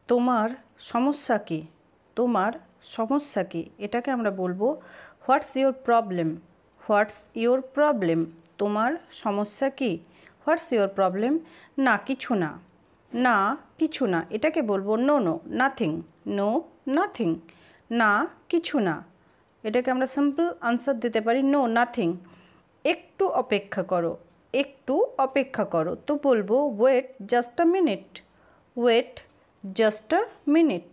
তোমার সমস্যা কি, তোমার সমস্যা কি, এটাকে আমরা বলবো what's your problem, what's your problem, তোমার সমস্যা কি, হোয়াটস ইয়োর প্রবলেম। না কিছু না, না কিছু না, এটাকে বলবো no no nothing, no nothing, না কিছু না, এটাকে আমরা সিম্পল আনসার দিতে পারি নো নাথিং। একটু অপেক্ষা করো, একটু অপেক্ষা করো, তো বলবো wait just a minute, wait just a minute,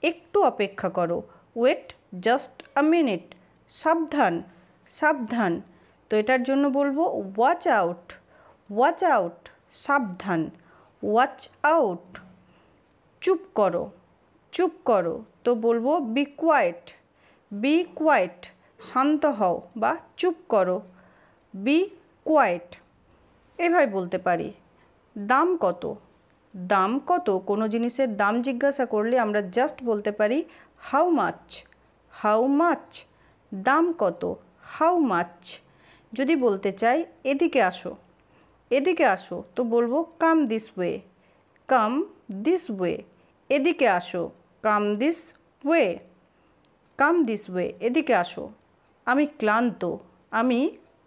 একটু অপেক্ষা করো, ওয়েট জাস্ট আ মিনিট। সাবধান, সাবধান, তো এটার জন্য বলবো ওয়াচ আউট, ওয়াচ আউট, সাবধান, ওয়াচ আউট। চুপ করো, চুপ করো, তো বলবো বি কোয়াইট, বি কোয়াইট, শান্ত হও বা চুপ করো, বি কোয়াইট। এভাবে বলতে পারি। দাম কত, দাম কত, কোনো জিনিসের দাম জিজ্ঞাসা করলে আমরা জাস্ট বলতে পারি হাউ মাচ, হাউ মাচ, দাম কত, হাউ মাচ। যদি বলতে চাই এদিকে আসো, এদিকে আসো, তো বলবো come this way, come this way, এদিকে আসো, come this way, come this way, এদিকে আসো। আমি ক্লান্ত, আমি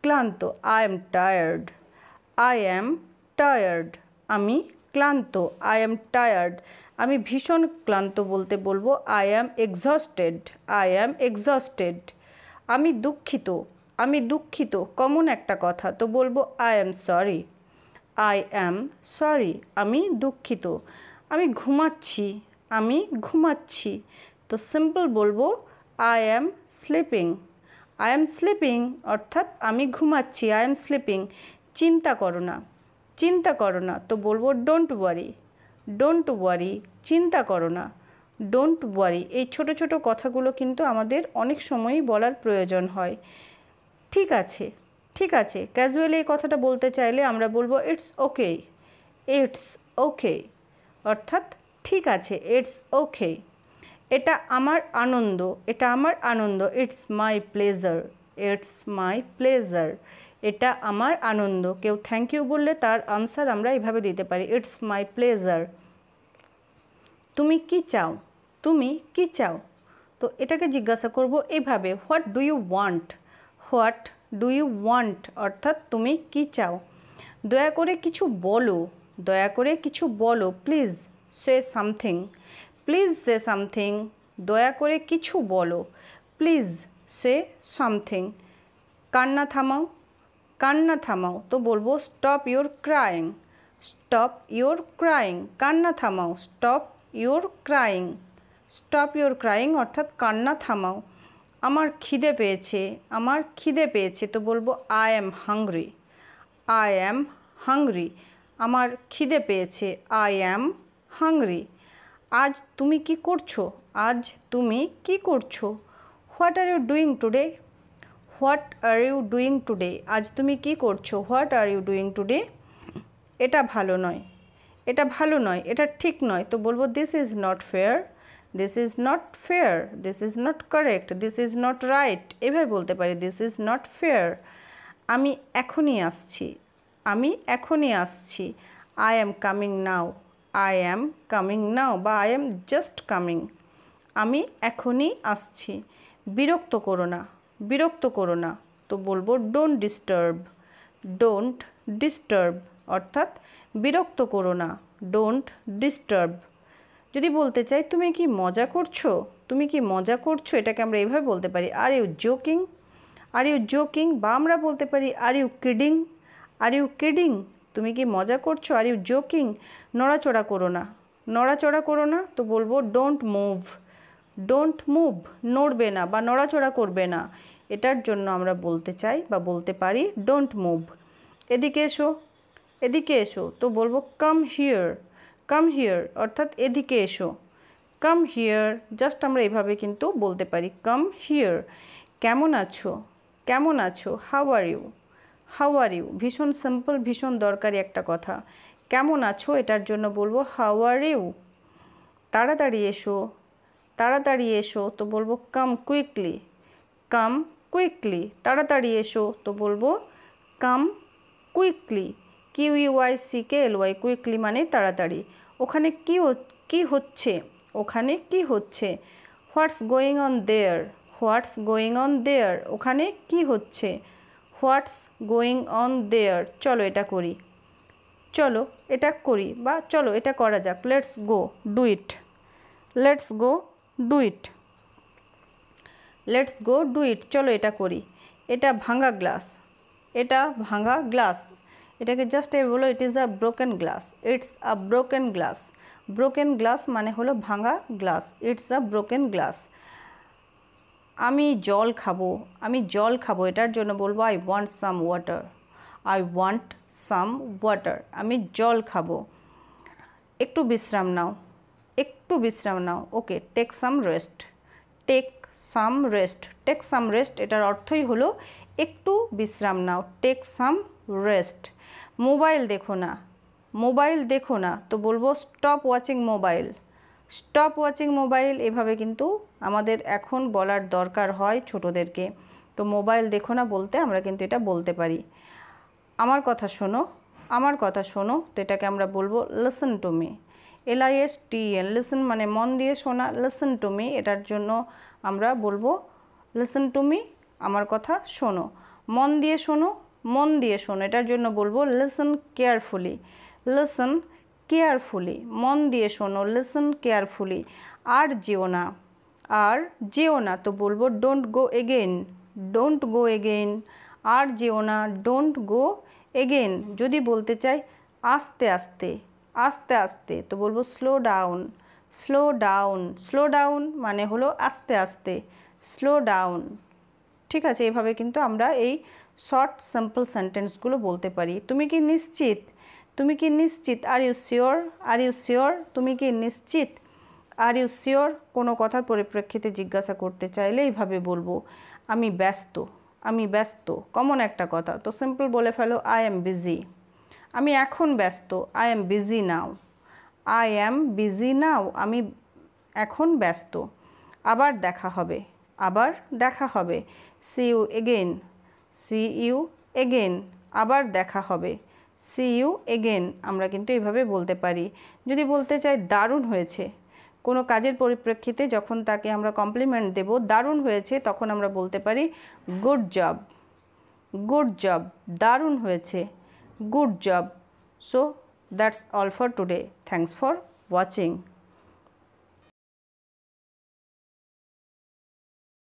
ক্লান্ত, I am tired, I am tired, আমি ক্লান্ত, আই এম টায়ার্ড। আমি ভীষণ ক্লান্ত বলতে বলবো I am exhausted, I am exhausted. আমি দুঃখিত, আমি দুঃখিত, কমন একটা কথা, তো বলবো I am sorry, I am sorry, আমি দুঃখিত। আমি ঘুমাচ্ছি, আমি ঘুমাচ্ছি, তো সিম্পল বলবো I am sleeping, I am sleeping, অর্থাৎ আমি ঘুমাচ্ছি, আই অ্যাম স্লিপিং। চিন্তা করো না, চিন্তা করো না, তো বলবো ডোন্ট ওয়ারি, ডোন্ট ওয়ারি, চিন্তা করো না, ডোন্ট ওয়ারি। এই ছোট ছোট কথাগুলো কিন্তু আমাদের অনেক সময়ই বলার প্রয়োজন হয়। ঠিক আছে, ঠিক আছে, ক্যাজুয়ালি এই কথাটা বলতে চাইলে আমরা বলবো ইটস ওকে, ইটস ওকে, অর্থাৎ ঠিক আছে, ইটস ওকে। এটা আমার আনন্দ, এটা আমার আনন্দ, it's my pleasure, it's my pleasure, এটা আমার আনন্দ। কেউ থ্যাংক ইউ বললে তার আনসার আমরা এভাবে দিতে পারি ইটস মাই প্লেজার। তুমি কি চাও, তুমি কি চাও, তো এটাকে জিজ্ঞাসা করব এভাবে what do you want, what do you want, অর্থাৎ তুমি কি চাও। দয়া করে কিছু বলো, দয়া করে কিছু বলো, please say something, please say something, দয়া করে কিছু বলো, প্লিজ সে সামথিং। কান্না থামাও, কান্না থামাও, তো বলবো stop your crying, stop your crying, কান্না থামাও, stop your crying, stop your crying, অর্থাৎ কান্না থামাও। আমার খিদে পেয়েছে, আমার খিদে পেয়েছে, তো বলবো I am hungry, I am hungry, আমার খিদে পেয়েছে, আই অ্যাম হাংরি। আজ তুমি কি করছো, আজ তুমি কি করছো। What are you doing today, what are you doing today, আজ তুমি কি করছো, what are you doing today. এটা ভালো নয়, এটা ভালো নয়, এটা ঠিক নয়, তো বলবো this is not fair, this is not fair, this is not correct, this is not right, এভাবে বলতে পারি দিস ইজ নট ফেয়ার। আমি এখনই আসছি, আমি এখনই আসছি, I am coming now, I am coming now, বা আই অ্যাম জাস্ট কামিং, আমি এখনই আসছি। বিরক্ত করো না, বিরক্ত করো না, তো বলবো ডোন্ট ডিস্টার্ব, ডোন্ট ডিস্টার্ব, অর্থাৎ বিরক্ত করো না, ডোন্ট ডিস্টার্ব। যদি বলতে চাই তুমি কি মজা করছো, তুমি কি মজা করছো, এটাকে আমরা এইভাবে বলতে পারি are you joking, are you joking, বা আমরা বলতে পারি are you kidding, are you kidding, তুমি কি মজা করছো, আর ইউ জোকিং। নড়াচড়া করো না, নড়াচড়া করো না, তো বলবো ডোন্ট মুভ, ডোন্ট মুভ, নড়বে না বা নড়াচড়া করবে না, এটার জন্য আমরা বলতে চাই বা বলতে পারি ডোন্ট মুভ। এদিকে এসো, এদিকে এসো, তো বলবো কাম হিয়ার, কাম হিয়ার, অর্থাৎ এদিকে এসো, কাম হিয়ার, জাস্ট আমরা এভাবে কিন্তু বলতে পারি কাম হিয়ার। কেমন আছো, কেমন আছো, how are you, how are you, ভীষণ সিম্পল, ভীষণ দরকারি একটা কথা। কেমন আছো, এটার জন্য বলবো হাউ আর ইউ। তাড়াতাড়ি এসো, তাড়াতাড়ি এসো, তো বলবো কাম কুইকলি, কাম কুইকলি, তাড়াতাড়ি এসো, তো বলবো কাম কুইকলি, QUICKLY, কুইকলি মানে তাড়াতাড়ি। ওখানে কি হচ্ছে, ওখানে কি হচ্ছে। What's going on their, what's going on their, ওখানে কি হচ্ছে। হোয়াটস গোয়িং অন দেয়ার, চলো এটা করি, চলো এটা করি, বা চলো এটা করা যাক। Let's go do it, let's go do it, let's go do it, চলো এটা করি। এটা ভাঙা গ্লাস, এটা ভাঙা গ্লাস, এটাকে জাস্ট বলো it is a broken glass, it's a broken glass. Broken glass মানে হলো ভাঙা glass, it's a broken glass. আমি জল খাবো, আমি জল খাবো, এটার জন্য বলবো I want some water, I want some water, আমি জল খাবো। একটু বিশ্রাম নাও, একটু বিশ্রাম নাও, okay take some rest, take some rest, take some rest, এটার অর্থই হলো একটু বিশ্রাম নাও, টেক সাম রেস্ট। মোবাইল দেখো না, মোবাইল দেখো না, তো বলবো stop watching mobile, stop watching mobile. এভাবে কিন্তু আমাদের এখন বলার দরকার হয় ছোটোদেরকে। তো মোবাইল দেখো না বলতে আমরা কিন্তু এটা বলতে পারি। আমার কথা শোনো, আমার কথা শোনো, তো এটাকে আমরা বলবো listen to me, LISTEN, listen মানে মন দিয়ে শোনা, লিসেন টু মি, এটার জন্য আমরা বলবো লিসেন টু মি, আমার কথা শোনো। মন দিয়ে শোনো, মন দিয়ে শোনো, এটার জন্য বলবো লিসেন কেয়ারফুলি, লিসেন কেয়ারফুলি, মন দিয়ে শোনো, লিসেন কেয়ারফুলি। আর যেও না, আর যেও না, তো বলবো don't go again, don't go again, আর যেও না, ডোন্ট গো এগেইন। যদি বলতে চাই আস্তে আস্তে, আস্তে আস্তে, তো বলবো slow down, slow down, slow down মানে হলো আস্তে আস্তে, স্লো ডাউন। ঠিক আছে, এভাবে কিন্তু আমরা এই শর্ট সিম্পল সেন্টেন্সগুলো বলতে পারি। তুমি কি নিশ্চিত, তুমি কি নিশ্চিত, are you sure, are you sure, তুমি কি নিশ্চিত, আর ইউ শিওর। কোনো কথার পরিপ্রেক্ষিতে জিজ্ঞাসা করতে চাইলে এইভাবে বলবো আমি ব্যস্ত, আমি ব্যস্ত, কমন একটা কথা, তো সিম্পল বলে ফেলো আই এম বিজি, আমি এখন ব্যস্ত, I am busy now, I am busy now, আমি এখন ব্যস্ত। আবার দেখা হবে, আবার দেখা হবে, see you again, see you again, আবার দেখা হবে, সি ইউ এগেইন, আমরা কিন্তু এইভাবে বলতে পারি। যদি বলতে চাই দারুণ হয়েছে, কোনো কাজের পরিপ্রেক্ষিতে যখন তাকে আমরা কমপ্লিমেন্ট দেব, দারুণ হয়েছে, তখন আমরা বলতে পারি গুড জব, গুড জব, দারুণ হয়েছে, good job. So that's all for today, thanks for watching.